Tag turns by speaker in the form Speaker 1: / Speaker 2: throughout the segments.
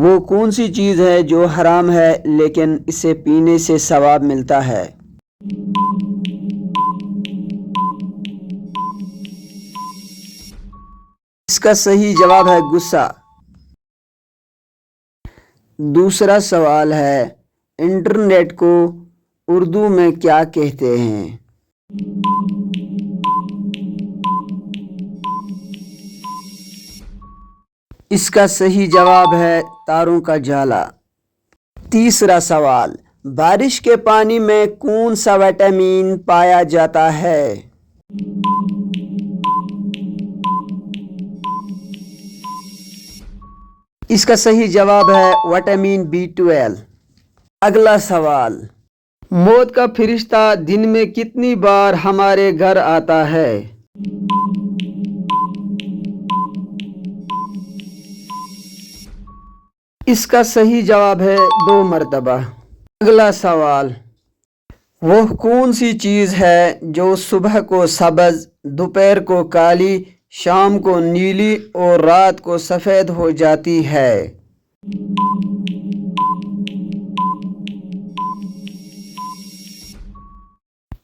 Speaker 1: وہ کون سی چیز ہے جو حرام ہے لیکن اسے پینے سے ثواب ملتا ہے؟ اس کا صحیح جواب ہے غصہ۔ دوسرا سوال ہے، انٹرنیٹ کو اردو میں کیا کہتے ہیں؟ اس کا صحیح جواب ہے تاروں کا جالا۔ تیسرا سوال، بارش کے پانی میں کون سا وٹامن پایا جاتا ہے؟ اس کا صحیح جواب ہے وٹامن B12۔ اگلا سوال، موت کا فرشتہ دن میں کتنی بار ہمارے گھر آتا ہے؟ اس کا صحیح جواب ہے 2 مرتبہ۔ اگلا سوال، وہ کون سی چیز ہے جو صبح کو سبز، دوپہر کو کالی، شام کو نیلی اور رات کو سفید ہو جاتی ہے؟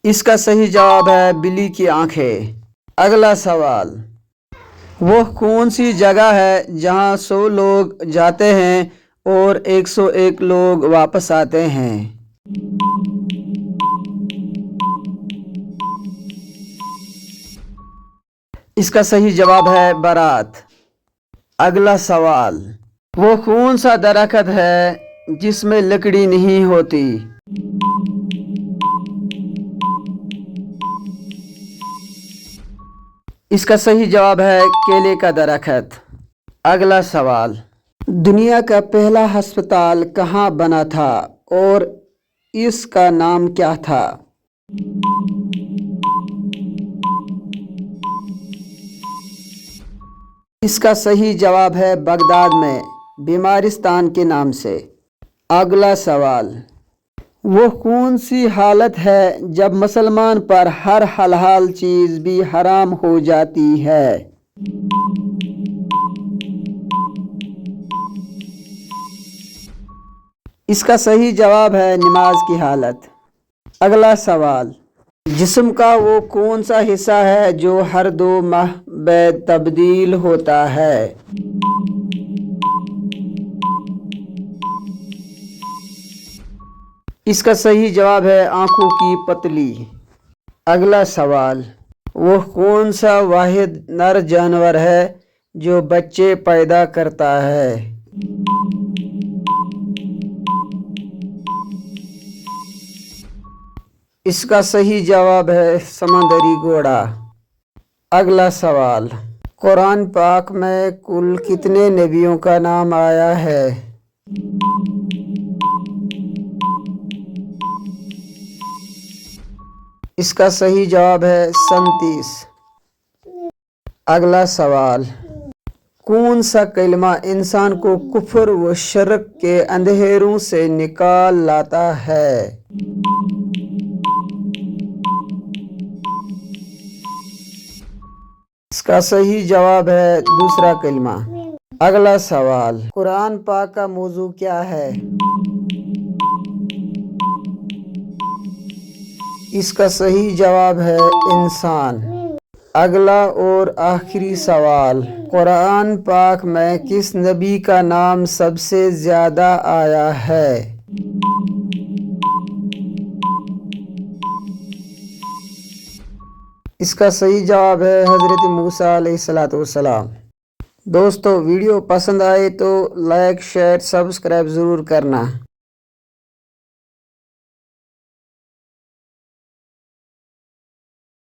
Speaker 1: اس کا صحیح جواب ہے بلی کی آنکھیں۔ اگلا سوال، وہ کون سی جگہ ہے جہاں 100 لوگ جاتے ہیں اور 101 لوگ واپس آتے ہیں؟ اس کا صحیح جواب ہے بارات۔ اگلا سوال، وہ کون سا درخت ہے جس میں لکڑی نہیں ہوتی؟ اس کا صحیح جواب ہے کیلے کا درخت۔ اگلا سوال، دنیا کا پہلا ہسپتال کہاں بنا تھا اور اس کا نام کیا تھا؟ اس کا صحیح جواب ہے بغداد میں، بیمارستان کے نام سے۔ اگلا سوال، وہ کون سی حالت ہے جب مسلمان پر ہر حلال چیز بھی حرام ہو جاتی ہے؟ اس کا صحیح جواب ہے نماز کی حالت۔ اگلا سوال، جسم کا وہ کون سا حصہ ہے جو ہر 2 ماہ بعد تبدیل ہوتا ہے؟ اس کا صحیح جواب ہے آنکھوں کی پتلی۔ اگلا سوال، وہ کون سا واحد نر جانور ہے جو بچے پیدا کرتا ہے؟ اس کا صحیح جواب ہے سمندری گھوڑا۔ اگلا سوال، قرآن پاک میں کل کتنے نبیوں کا نام آیا ہے؟ اس کا صحیح جواب ہے 37۔ اگلا سوال، کون سا کلمہ انسان کو کفر و شرک کے اندھیروں سے نکال لاتا ہے؟ اس کا صحیح جواب ہے دوسرا کلمہ۔ اگلا سوال، قرآن پاک کا موضوع کیا ہے؟ اس کا صحیح جواب ہے انسان۔ اگلا اور آخری سوال، قرآن پاک میں کس نبی کا نام سب سے زیادہ آیا ہے؟ اس کا صحیح جواب ہے حضرت موسیٰ علیہ السلام۔ دوستو، ویڈیو پسند آئے تو لائک، شیئر، سبسکرائب ضرور کرنا۔